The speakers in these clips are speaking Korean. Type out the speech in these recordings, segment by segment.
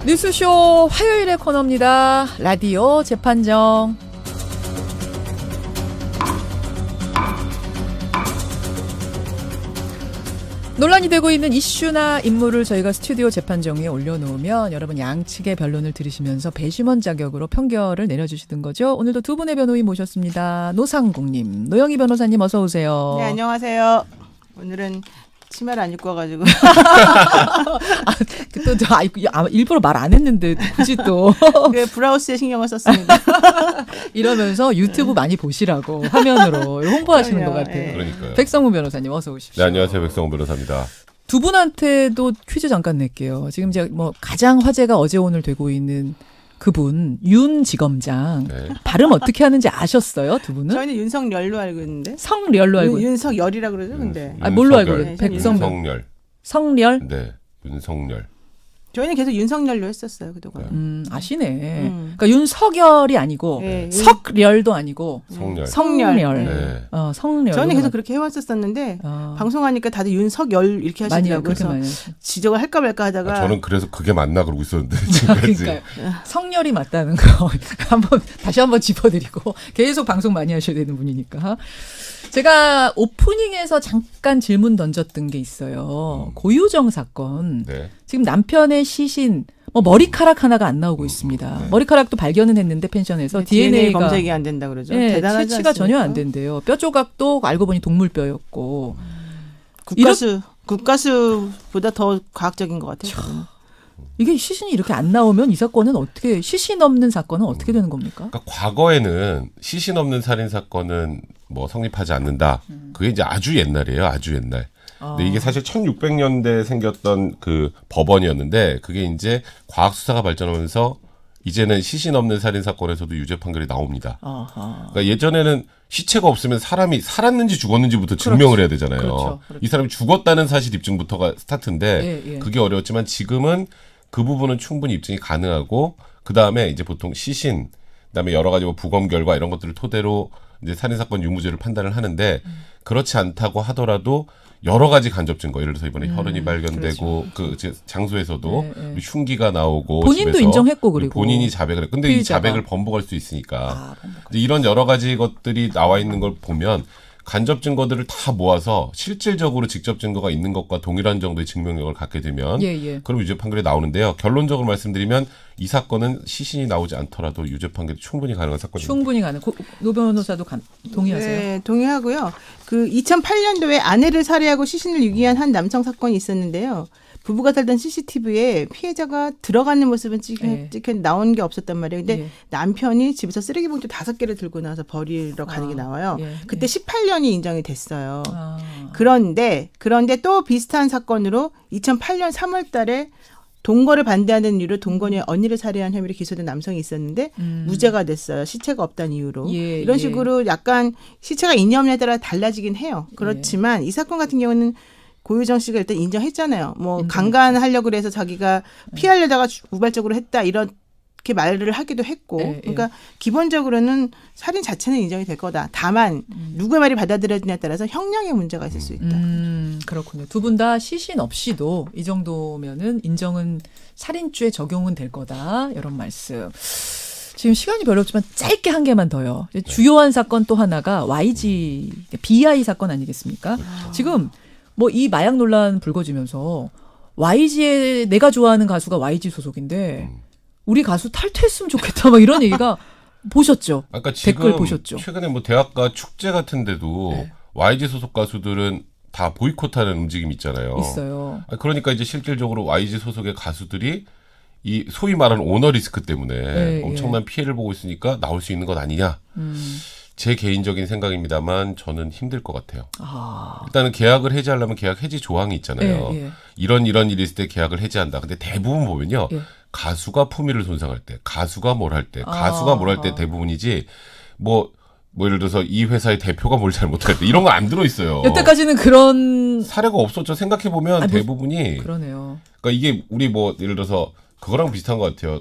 뉴스쇼 화요일의 코너입니다. 라디오 재판정. 논란이 되고 있는 이슈나 인물을 저희가 스튜디오 재판정에 올려놓으면 여러분 양측의 변론을 들으시면서 배심원 자격으로 판결을 내려주시는 거죠. 오늘도 두 분의 변호인 모셨습니다. 노상국님, 노영희 변호사님 어서 오세요. 네, 안녕하세요. 오늘은 치마를 안 입고 와가지고. 일부러 말 안 했는데 굳이 또. 그 브라우스에 신경을 썼습니다. 이러면서 유튜브 많이 보시라고 화면으로 홍보하시는 것 같아요. 네. 그러니까요. 백성문 변호사님 어서 오십시오. 네, 안녕하세요. 백성문 변호사입니다. 두 분한테도 퀴즈 잠깐 낼게요. 지금 제가 가장 화제가 어제 오늘 되고 있는 그분 윤 지검장 네. 발음 어떻게 하는지 아셨어요, 두 분은? 저희는 윤석열로 알고 있는데. 성렬로 알고 있는데. 윤석열이라 그러죠, 근데. 뭘로 알고 네, 있어요? 윤석열. 성렬? 네, 윤석열. 저희는 계속 윤석열로 했었어요, 그동안. 아시네. 그러니까 윤석열이 아니고 네, 석렬도 아니고 성열. 성렬. 네. 성렬. 저는 계속 그렇게 해왔었는데 방송하니까 다들 윤석열 이렇게 하시더라고요. 그래서 지적을 할까 말까 하다가. 저는 그래서 그게 맞나 그러고 있었는데 지금까지. 그러니까요. 성렬이 맞다는 거 다시 한번 짚어드리고 계속 방송 많이 하셔야 되는 분이니까. 제가 오프닝에서 잠깐 질문 던졌던 게 있어요. 고유정 사건. 네. 지금 남편의 시신 머리카락 하나가 안 나오고 있습니다. 네. 머리카락도 발견은 했는데 펜션에서 네, DNA가 검색이 안 된다 그러죠. 네, 대단하지 채취가 않습니까? 전혀 안 된대요. 뼈 조각도 알고 보니 동물뼈였고. 국가수보다 더 과학적인 것 같아요. 이게 시신이 이렇게 안 나오면 이 사건은 어떻게 시신 없는 사건은 어떻게 되는 겁니까? 그러니까 과거에는 시신 없는 살인 사건은 성립하지 않는다. 그게 이제 아주 옛날이에요. 아주 옛날. 근데 이게 사실 1600년대에 생겼던 그 법원이었는데 그게 이제 과학 수사가 발전하면서 이제는 시신 없는 살인 사건에서도 유죄 판결이 나옵니다. 그러니까 예전에는 시체가 없으면 사람이 살았는지 죽었는지부터 증명을 해야 되잖아요. 그렇죠. 이 사람이 죽었다는 사실 입증부터가 스타트인데 예. 그게 어려웠지만 지금은 그 부분은 충분히 입증이 가능하고 그 다음에 이제 보통 시신, 그다음에 여러 가지 부검 결과 이런 것들을 토대로 이제 살인 사건 유무죄를 판단을 하는데 그렇지 않다고 하더라도 여러 가지 간접 증거, 예를 들어서 이번에 혈흔이 발견되고 그렇죠. 그 장소에서도 흉기가 나오고 본인도 집에서 인정했고 그리고 본인이 자백을 했고 근데 피의자가. 이 자백을 번복할 수 있으니까 이제 이런 여러 가지 것들이 나와 있는 걸 보면 간접 증거들을 다 모아서 실질적으로 직접 증거가 있는 것과 동일한 정도의 증명력을 갖게 되면 그럼 유죄 판결이 나오는데요. 결론적으로 말씀드리면 이 사건은 시신이 나오지 않더라도 유죄 판결이 충분히 가능한 사건입니다. 충분히 가능. 노 변호사도 동의하세요? 네, 동의하고요. 그 2008년도에 아내를 살해하고 시신을 유기한 한 남성 사건이 있었는데요. 부부가 살던 CCTV에 피해자가 들어가는 모습은 찍혀 나온 게 없었단 말이에요. 근데 남편이 집에서 쓰레기 봉투 5개를 들고 나와서 버리러 가는 게 나와요. 그때 18년이 인정이 됐어요. 그런데 또 비슷한 사건으로 2008년 3월 달에 동거를 반대하는 이유로 동거녀의 언니를 살해한 혐의로 기소된 남성이 있었는데 무죄가 됐어요. 시체가 없다는 이유로. 이런 식으로 약간 시체가 있냐 없냐에 따라 달라지긴 해요. 그렇지만 이 사건 같은 경우는 고유정 씨가 일단 인정했잖아요. 강간하려고 그래서 자기가 피하려다가 우발적으로 했다 이렇게 말을 하기도 했고. 그러니까 기본적으로는 살인 자체는 인정이 될 거다. 다만 누구의 말이 받아들여지냐에 따라서 형량의 문제가 있을 수 있다. 그렇군요. 두 분 다 시신 없이도 이 정도면은 인정은 살인죄 적용은 될 거다. 이런 말씀. 지금 시간이 별로 없지만 짧게 한 개만 더요. 주요한 사건 또 하나가 YG, BI 사건 아니겠습니까? 지금 이 마약 논란 불거지면서 YG에 내가 좋아하는 가수가 YG 소속인데 우리 가수 탈퇴했으면 좋겠다 막 이런 얘기가 보셨죠? 아까 댓글 보셨죠? 최근에 대학가 축제 같은데도 YG 소속 가수들은 다 보이콧하는 움직임이 있잖아요. 있어요. 그러니까 이제 실질적으로 YG 소속의 가수들이 이 소위 말하는 오너 리스크 때문에 엄청난 피해를 보고 있으니까 나올 수 있는 것 아니냐. 제 개인적인 생각입니다만 저는 힘들 것 같아요. 일단은 계약을 해지하려면 계약 해지 조항이 있잖아요. 이런 일이 있을 때 계약을 해지한다. 근데 대부분 보면요. 가수가 품위를 손상할 때, 가수가 뭘 할 때, 가수가 뭘 할 때 대부분이지 예를 들어서 이 회사의 대표가 뭘 잘못할 때 이런 거 안 들어있어요. 여태까지는 그런 사례가 없었죠. 생각해보면 대부분이. 그러네요. 그러니까 이게 우리 예를 들어서 그거랑 비슷한 것 같아요.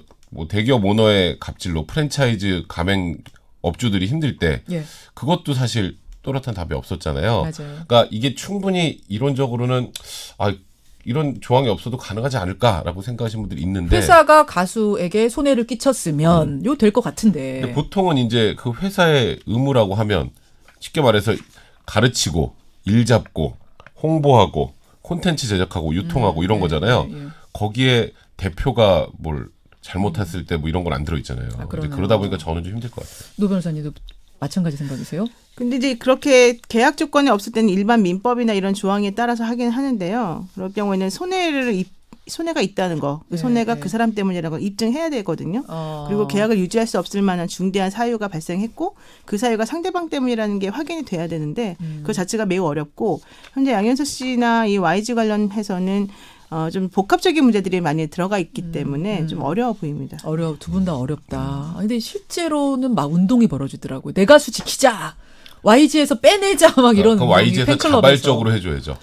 대기업 오너의 갑질로 프랜차이즈 가맹 업주들이 힘들 때 그것도 사실 또렷한 답이 없었잖아요. 맞아요. 그러니까 이게 충분히 이론적으로는 이런 조항이 없어도 가능하지 않을까라고 생각하시는 분들이 있는데 회사가 가수에게 손해를 끼쳤으면 이거 될 것 같은데. 근데 보통은 이제 그 회사의 의무라고 하면 쉽게 말해서 가르치고 일 잡고 홍보하고 콘텐츠 제작하고 유통하고 이런 거잖아요. 거기에 대표가 뭘 잘못했을 때 뭐 이런 건 안 들어있잖아요. 그러다 보니까 저는 좀 힘들 것 같아요. 노 변호사님도 마찬가지 생각이세요? 근데 이제 그렇게 계약 조건이 없을 때는 일반 민법이나 이런 조항에 따라서 하긴 하는데요. 그럴 경우에는 손해가 있다는 거, 그 손해가 그 사람 때문이라는 걸 입증해야 되거든요. 그리고 계약을 유지할 수 없을 만한 중대한 사유가 발생했고 그 사유가 상대방 때문이라는 게 확인이 돼야 되는데 그 자체가 매우 어렵고 현재 양현석 씨나 이 YG 관련해서는 좀 복합적인 문제들이 많이 들어가 있기 때문에 좀 어려워 보입니다. 두 분 다 어렵다. 근데 실제로는 막 운동이 벌어지더라고요. 내 가수 지키자. YG에서 빼내자 막 이런. 그럼 YG에서 자발적으로 해줘야죠.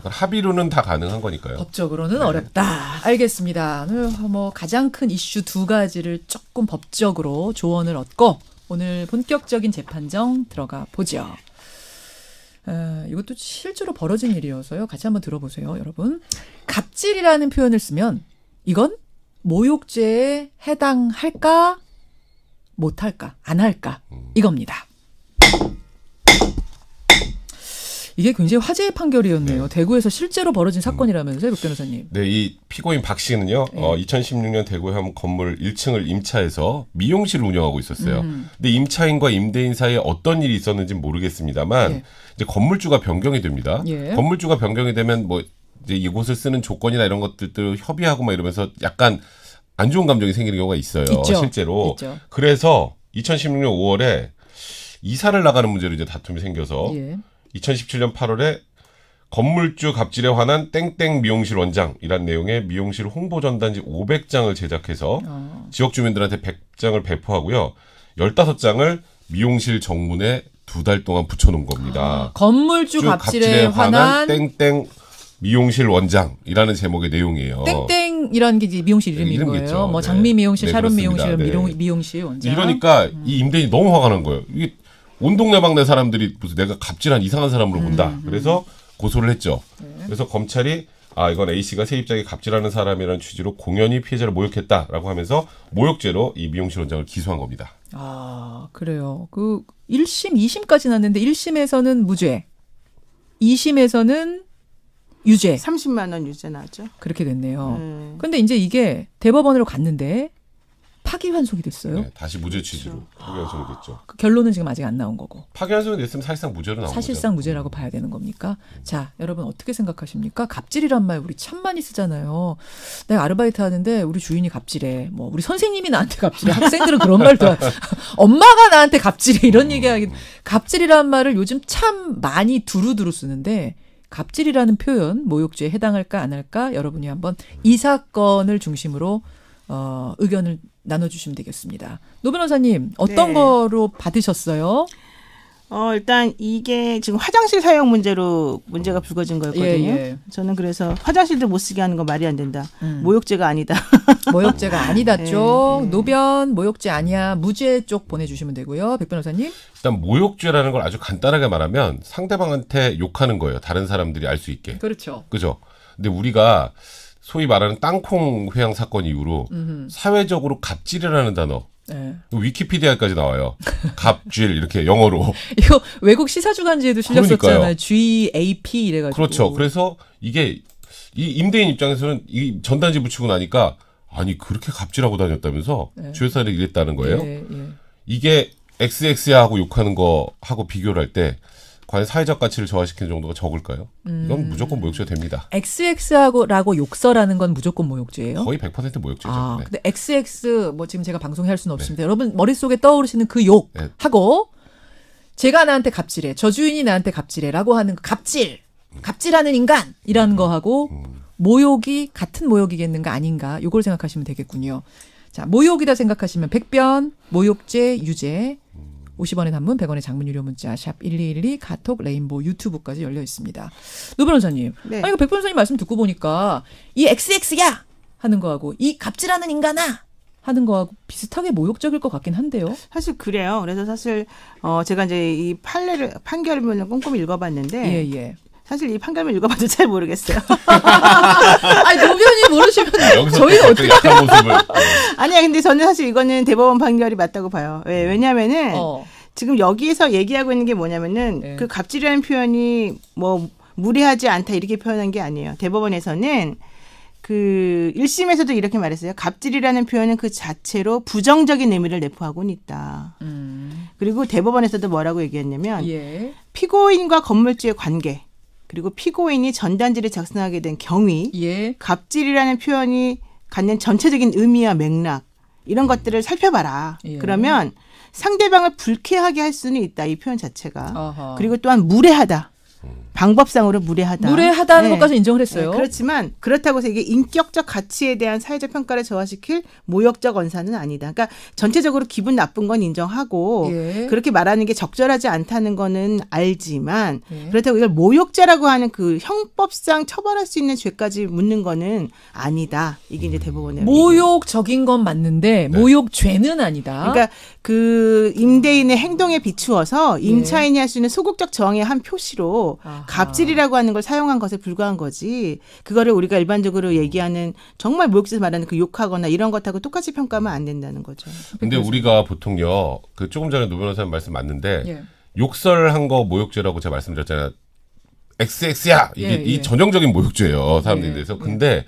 합의로는 다 가능한 거니까요. 법적으로는 어렵다. 알겠습니다. 오늘 뭐 가장 큰 이슈 두 가지를 조금 법적으로 조언을 얻고 오늘 본격적인 재판정 들어가 보죠. 이것도 실제로 벌어진 일이어서요. 같이 한번 들어보세요, 여러분. 갑질이라는 표현을 쓰면 이건 모욕죄에 해당할까, 못할까, 안 할까 이겁니다. 이게 굉장히 화제의 판결이었네요. 대구에서 실제로 벌어진 사건이라면서요, 백 변호사님. 네, 이 피고인 박 씨는요. 2016년 대구의 한 건물 1층을 임차해서 미용실을 운영하고 있었어요. 근데 임차인과 임대인 사이에 어떤 일이 있었는지 모르겠습니다만 이제 건물주가 변경이 됩니다. 건물주가 변경이 되면 뭐 이제 이곳을 쓰는 조건이나 이런 것들도 협의하고 막 이러면서 약간 안 좋은 감정이 생기는 경우가 있어요. 실제로. 있죠. 그래서 2016년 5월에 이사를 나가는 문제로 이제 다툼이 생겨서 2017년 8월에 건물주 갑질에 관한 땡땡 미용실 원장이란 내용의 미용실 홍보 전단지 500장을 제작해서 지역 주민들한테 100장을 배포하고요. 15장을 미용실 정문에 2달 동안 붙여놓은 겁니다. 건물주 갑질에 관한 땡땡 미용실 원장이라는 제목의 내용이에요. 땡땡이라는 게 미용실 이름인 거예요. 뭐 장미 미용실, 샤론 미용실, 미용실 원장. 이러니까 이 임대인이 너무 화가 난 거예요. 이게 온 동네방네 사람들이 무슨 내가 갑질한 이상한 사람으로 본다. 그래서 고소를 했죠. 그래서 검찰이 이건 A씨가 세입자에게 갑질하는 사람이라는 취지로 공연히 피해자를 모욕했다라고 하면서 모욕죄로 이 미용실 원장을 기소한 겁니다. 그래요. 그 1심, 2심까지 났는데 1심에서는 무죄, 2심에서는 유죄. 30만 원 유죄 나왔죠. 그렇게 됐네요. 근데 이제 이게 대법원으로 갔는데 파기환송이 됐어요. 네, 다시 무죄 취지로 파기환송이 됐죠. 그 결론은 지금 아직 안 나온 거고. 파기환송이 됐으면 사실상 무죄로 나온 거죠. 사실상 무죄라고 봐야 되는 겁니까? 자, 여러분 어떻게 생각하십니까? 갑질이란 말 우리 참 많이 쓰잖아요. 내가 아르바이트 하는데 우리 주인이 갑질해. 뭐 우리 선생님이 나한테 갑질해. 학생들은 그런 말도 엄마가 나한테 갑질해. 이런 얘기하기. 갑질이란 말을 요즘 참 많이 두루두루 쓰는데 갑질이라는 표현 모욕죄에 해당할까 안 할까 여러분이 한번 이 사건을 중심으로 의견을 나눠주시면 되겠습니다. 노 변호사님 어떤 거로 받으셨어요? 일단 이게 지금 화장실 사용 문제로 문제가 불거진 거였거든요. 저는 그래서 화장실도 못 쓰게 하는 거 말이 안 된다. 모욕죄가 아니다. 모욕죄가 아니다 쪽. 노변 모욕죄 아니야. 무죄 쪽 보내주시면 되고요. 백 변호사님. 일단 모욕죄라는 걸 아주 간단하게 말하면 상대방한테 욕하는 거예요. 다른 사람들이 알 수 있게. 그렇죠. 그죠. 근데 우리가 소위 말하는 땅콩 회항 사건 이후로 사회적으로 갑질이라는 단어 위키피디아까지 나와요. 갑질 이렇게 영어로. 이거 외국 시사주간지에도 실렸었잖아요. GAP 이래가지고. 그렇죠. 그래서 이게 이 임대인 입장에서는 이 전단지 붙이고 나니까 아니 그렇게 갑질하고 다녔다면서 주회사를 이랬다는 거예요. 이게 XX야 하고 욕하는 거 하고 비교를 할 때 과연 사회적 가치를 저하시키는 정도가 적을까요? 이건 무조건 모욕죄가 됩니다. XX라고 욕설하는 건 무조건 모욕죄예요? 거의 100% 모욕죄죠. 근데 XX 뭐 지금 제가 방송에 할 수는 없습니다. 여러분 머릿속에 떠오르시는 그 욕하고 제가 나한테 갑질해, 저 주인이 나한테 갑질해라고 하는 갑질하는 인간이라는 거하고 모욕이 같은 모욕이겠는가 아닌가 요걸 생각하시면 되겠군요. 자, 모욕이다 생각하시면 백변, 모욕죄, 유죄 50원의 단문, 100원의 장문 유료 문자 샵 1212 카톡 레인보우 유튜브까지 열려 있습니다. 노 변호사님. 아니 백 변호사님 말씀 듣고 보니까 이 XX야 하는 거하고 이 갑질하는 인간아 하는 거하고 비슷하게 모욕적일 것 같긴 한데요. 사실 그래요. 그래서 사실 제가 이제 이 판결문을 꼼꼼히 읽어봤는데 사실 이 판결을 읽어봐도 잘 모르겠어요. 아니 노변이 모르시면 저희는 어떻게 약한 모습을 아니야. 근데 저는 사실 이거는 대법원 판결이 맞다고 봐요. 왜냐하면은 지금 여기에서 얘기하고 있는 게 뭐냐면은 네. 그 갑질이라는 표현이 뭐 무례하지 않다 이렇게 표현한 게 아니에요. 대법원에서는 그 1심에서도 이렇게 말했어요. 갑질이라는 표현은 그 자체로 부정적인 의미를 내포하고는 있다. 그리고 대법원에서도 뭐라고 얘기했냐면 예. 피고인과 건물주의 관계 그리고 피고인이 전단지를 작성하게 된 경위, 예. 갑질이라는 표현이 갖는 전체적인 의미와 맥락 이런 것들을 살펴봐라. 예. 그러면 상대방을 불쾌하게 할 수는 있다. 이 표현 자체가. 아하. 그리고 또한 무례하다. 방법상으로 무례하다. 무례하다는 네. 것까지 인정을 했어요. 네. 그렇지만 그렇다고 해서 이게 인격적 가치에 대한 사회적 평가를 저하시킬 모욕적 언사는 아니다. 그러니까 전체적으로 기분 나쁜 건 인정하고 예. 그렇게 말하는 게 적절하지 않다는 거는 알지만 예. 그렇다고 이걸 모욕죄라고 하는 그 형법상 처벌할 수 있는 죄까지 묻는 거는 아니다. 이게 이제 대법원의 모욕적인 건 맞는데 네. 모욕죄는 아니다. 그러니까 그 임대인의 행동에 비추어서 임차인이 할 수 있는 소극적 저항의 한 표시로 아하. 갑질이라고 하는 걸 사용한 것에 불과한 거지. 그거를 우리가 일반적으로 얘기하는 정말 모욕죄에서 말하는 그 욕하거나 이런 것하고 똑같이 평가하면 안 된다는 거죠. 근데 우리가 보통요. 그 조금 전에 노 변호사님 말씀 맞는데 예. 욕설한 거 모욕죄라고 제가 말씀드렸잖아요. XX야 이게 예, 예. 이 전형적인 모욕죄예요. 사람들에 예. 대해서. 근데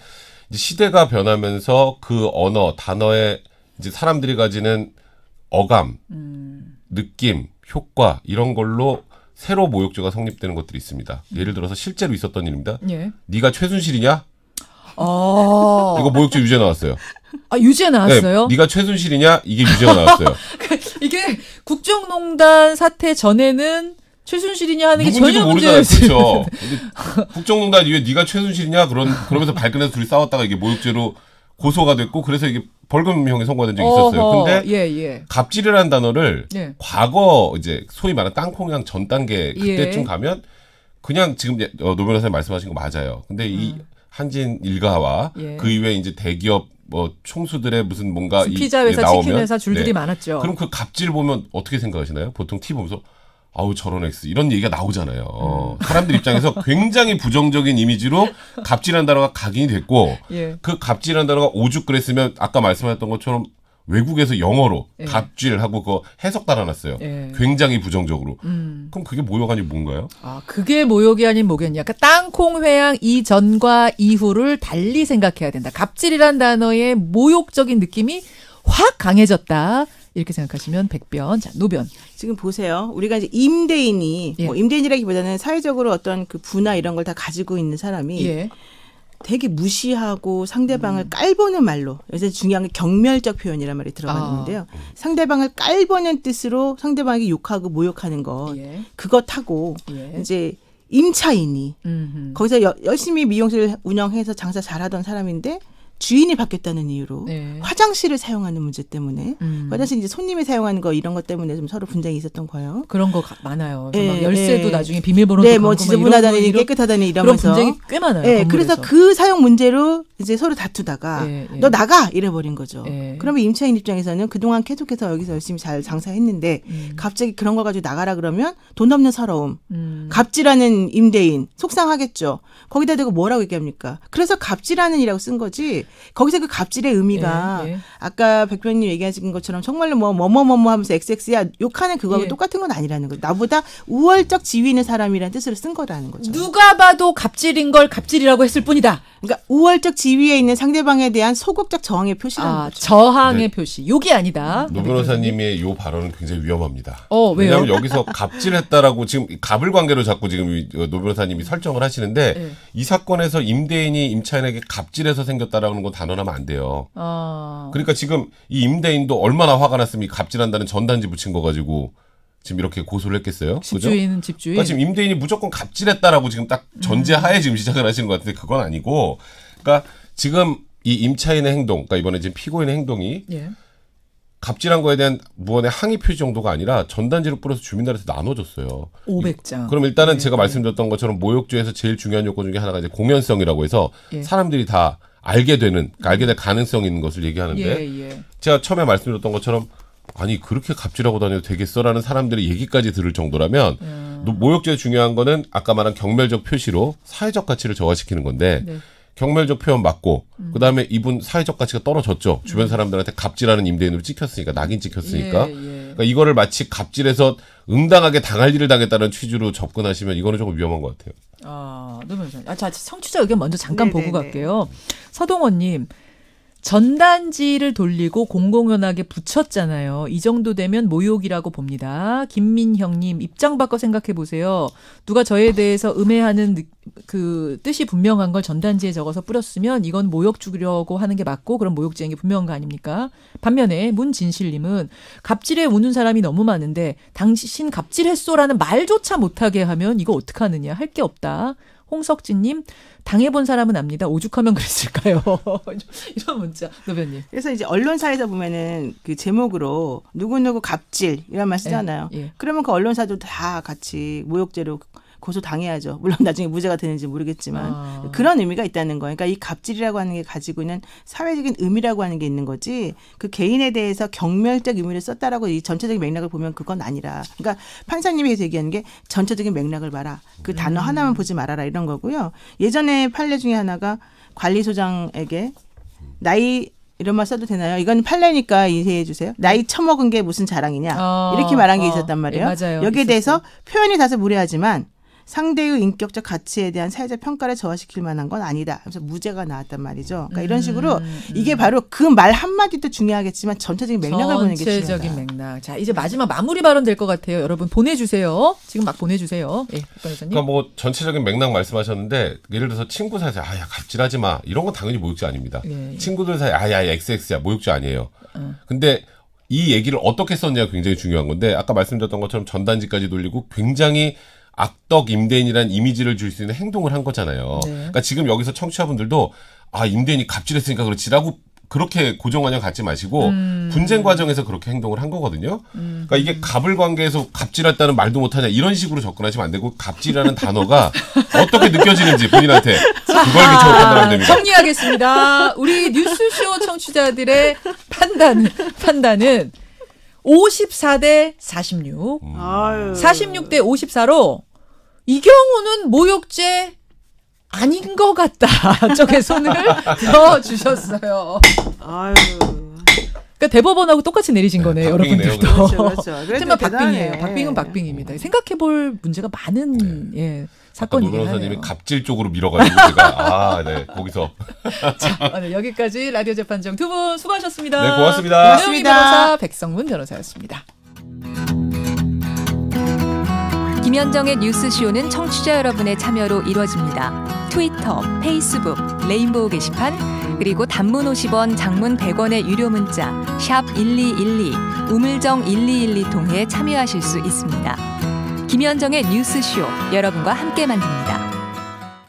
이제 시대가 변하면서 그 언어 단어에 이제 사람들이 가지는 어감, 느낌, 효과 이런 걸로 새로 모욕죄가 성립되는 것들이 있습니다. 예를 들어서 실제로 있었던 일입니다. 예. 네가 최순실이냐? 아. 이거 모욕죄 유죄 나왔어요. 아, 유죄 나왔어요? 네, 네가 최순실이냐? 이게 유죄가 나왔어요. 이게 국정농단 사태 전에는 최순실이냐 하는 게 누군지도 전혀 모르잖아요. 문제였어요. 그렇죠. 국정농단 이후에 네가 최순실이냐? 그러면서 발끈해서 둘이 싸웠다가 이게 모욕죄로 고소가 됐고 그래서 이게 벌금형에 선고된 적이 있었어요. 근데 예. 갑질이라는 단어를 예. 과거 이제 소위 말하는 땅콩이랑 전 단계 그때쯤 예. 가면 그냥 지금 노 변호사님 말씀하신 거 맞아요. 근데 이 한진 일가와 예. 그 이후에 이제 대기업 뭐 총수들의 무슨 뭔가 피자 회사, 나오면, 치킨 회사 줄들이 네. 많았죠. 그럼 그 갑질 보면 어떻게 생각하시나요? 보통 티 보면서 아우 저런 X 이런 얘기가 나오잖아요. 사람들 입장에서 굉장히 부정적인 이미지로 갑질한 단어가 각인이 됐고 예. 그 갑질한 단어가 오죽 그랬으면 아까 말씀하셨던 것처럼 외국에서 영어로 예. 갑질하고 그거 해석 달아놨어요. 예. 굉장히 부정적으로. 그럼 그게 모욕 아니 뭔가요? 아, 그게 모욕이 아닌 뭐겠냐. 그러니까 땅콩 회항 이전과 이후를 달리 생각해야 된다. 갑질이란 단어의 모욕적인 느낌이 확 강해졌다. 이렇게 생각하시면 백변. 자, 노변. 지금 보세요. 우리가 이제 임대인이 예. 뭐 임대인이라기보다는 사회적으로 어떤 그 부나 이런 걸 다 가지고 있는 사람이 예. 되게 무시하고 상대방을 깔보는 말로 여기서 중요한 게 경멸적 표현이란 말이 들어가는데요. 상대방을 깔보는 뜻으로 상대방에게 욕하고 모욕하는 것 예. 그것하고 예. 이제 임차인이 음흠. 거기서 열심히 미용실 운영해서 장사 잘하던 사람인데 주인이 바뀌었다는 이유로 네. 화장실을 사용하는 문제 때문에 화장실 이제 손님이 사용하는 거 이런 것 때문에 좀 서로 분쟁이 있었던 거예요. 그런 거 많아요. 예, 막 열쇠도 예. 나중에 비밀번호도 네, 뭐 지저분하다니 깨끗하다니 이러면서 그런 분쟁이 꽤 많아요. 네, 건물에서. 그래서 그 사용 문제로 이제 서로 다투다가 예, 예. 너 나가 이래버린 거죠. 예. 그러면 임차인 입장에서는 그동안 계속해서 여기서 열심히 잘 장사했는데 갑자기 그런 걸 가지고 나가라 그러면 돈 없는 서러움, 갑질하는 임대인 속상하겠죠. 거기다 대고 뭐라고 얘기합니까? 그래서 갑질하는이라고 쓴 거지. 거기서 그 갑질의 의미가 예, 예. 아까 백변님 얘기하신 것처럼 정말로 뭐뭐뭐 하면서 XX야 욕하는 그거하고 예. 똑같은 건 아니라는 거죠. 나보다 우월적 지위 있는 사람이라는 뜻으로 쓴 거라는 거죠. 누가 봐도 갑질인 걸 갑질이라고 했을 뿐이다. 그러니까 우월적 지위에 있는 상대방에 대한 소극적 저항의 표시라는 아, 거죠. 저항의 네. 표시. 욕이 아니다. 노 변호사님의 이 발언은 굉장히 위험합니다. 왜요? 왜냐하면 여기서 갑질했다라고 지금 갑을 관계로 자꾸 지금 노 변호사님이 설정을 하시는데 네. 이 사건에서 임대인이 임차인에게 갑질해서 생겼다라는 건 단언하면 안 돼요. 그러니까 지금 이 임대인도 얼마나 화가 났으면 이 갑질한다는 전단지 붙인 거 가지고 지금 이렇게 고소를 했겠어요? 집주인은 그죠? 집주인. 그러니까 지금 임대인이 무조건 갑질했다라고 지금 딱 전제하에 지금 시작을 하시는 것 같은데 그건 아니고, 그러니까 지금 이 임차인의 행동, 그러니까 이번에 지금 피고인의 행동이 예. 갑질한 거에 대한 무언의 항의 표시 정도가 아니라 전단지를 뿌려서 주민들한테 나눠줬어요. 500장. 그럼 일단은 네, 제가 네. 말씀드렸던 것처럼 모욕죄에서 제일 중요한 요건 중에 하나가 이제 공연성이라고 해서 예. 사람들이 다 알게 되는, 알게 될 가능성이 있는 것을 얘기하는데 예, 예. 제가 처음에 말씀드렸던 것처럼 아니 그렇게 갑질하고 다녀도 되겠어라는 사람들의 얘기까지 들을 정도라면 모욕죄 중요한 거는 아까 말한 경멸적 표시로 사회적 가치를 저하시키는 건데 네. 경멸적 표현 맞고 그다음에 이분 사회적 가치가 떨어졌죠. 주변 사람들한테 갑질하는 임대인으로 찍혔으니까 낙인 찍혔으니까 그러니까 이거를 마치 갑질해서 응당하게 당할 일을 당했다는 취지로 접근하시면 이거는 조금 위험한 것 같아요. 자, 청취자 의견 먼저 잠깐 보고 갈게요. 서동원님. 전단지를 돌리고 공공연하게 붙였잖아요. 이 정도 되면 모욕이라고 봅니다. 김민형님 입장 바꿔 생각해 보세요. 누가 저에 대해서 음해하는 그 뜻이 분명한 걸 전단지에 적어서 뿌렸으면 이건 모욕 주려고 하는 게 맞고 그런 모욕죄인 게 분명한 거 아닙니까? 반면에 문진실님은 갑질에 우는 사람이 너무 많은데 당신 갑질했소라는 말조차 못하게 하면 이거 어떡하느냐 할 게 없다. 홍석진님 당해본 사람은 압니다. 오죽하면 그랬을까요? 이런 문자. 노변님. 그래서 이제 언론사에서 보면은 그 제목으로 누구누구 갑질 이런 말 쓰잖아요. 예. 그러면 그 언론사도 다 같이 모욕죄로 고소 당해야죠. 물론 나중에 무죄가 되는지 모르겠지만 그런 의미가 있다는 거예요. 그러니까 이 갑질이라고 하는 게 가지고 있는 사회적인 의미라고 하는 게 있는 거지. 그 개인에 대해서 경멸적 의미를 썼다라고 이 전체적인 맥락을 보면 그건 아니라. 그러니까 판사님이 얘기하는 게 전체적인 맥락을 봐라. 그 단어 하나만 보지 말아라 이런 거고요. 예전에 판례 중에 하나가 관리소장에게 나이 이런 말 써도 되나요? 이건 판례니까 이해해 주세요. 나이 처먹은 게 무슨 자랑이냐. 이렇게 말한 게 있었단 말이에요. 예, 맞아요. 여기에 대해서 표현이 다소 무례하지만 상대의 인격적 가치에 대한 사회적 평가를 저하시킬 만한 건 아니다. 그래서 무죄가 나왔단 말이죠. 그러니까 이런 식으로 이게 바로 그 말 한마디도 중요하겠지만 전체적인 맥락을 보는 게 중요하다. 전체적인 맥락. 자, 이제 마지막 마무리 발언 될 것 같아요. 여러분 보내주세요. 지금 막 보내주세요. 예, 그러니까 뭐 전체적인 맥락 말씀하셨는데 예를 들어서 친구 사이에서 아야 갑질하지 마. 이런 건 당연히 모욕죄 아닙니다. 예. 친구들 사이 아야 XX야 모욕죄 아니에요. 근데 이 얘기를 어떻게 썼냐가 굉장히 중요한 건데 아까 말씀드렸던 것처럼 전단지까지 돌리고 굉장히 악덕 임대인이라는 이미지를 줄 수 있는 행동을 한 거잖아요. 네. 그러니까 지금 여기서 청취자분들도 아 임대인이 갑질했으니까 그렇지라고 그렇게 고정관념 갖지 마시고 분쟁 과정에서 그렇게 행동을 한 거거든요. 그러니까 이게 갑을 관계에서 갑질했다는 말도 못하냐 이런 식으로 접근하시면 안 되고 갑질이라는 단어가 어떻게 느껴지는지 본인한테 그걸 기초로 판단하면 됩니다. 정리하겠습니다. 우리 뉴스쇼 청취자들의 판단은 54대 46. 46대 54로 이 경우는 모욕죄 아닌 것 같다. 쪽에 손을 들어주셨어요. 그러니까 대법원하고 똑같이 내리신 거네요. 여러분들도. 그렇죠. 하지만 박빙이에요. 박빙은 박빙입니다. 생각해볼 문제가 많은 사건이긴 하네요. 노 변호사님이 갑질 쪽으로 밀어가지고 제가 거기서. 자, 오늘 여기까지 라디오 재판정 두 분 수고하셨습니다. 네, 고맙습니다. 고맙습니다. 변호사 백성문 변호사였습니다. 김현정의 뉴스쇼는 청취자 여러분의 참여로 이루어집니다. 트위터, 페이스북, 레인보우 게시판, 그리고 단문 50원, 장문 100원의 유료 문자 샵 1212, 우물정 1212 통해 참여하실 수 있습니다. 김현정의 뉴스쇼, 여러분과 함께 만듭니다.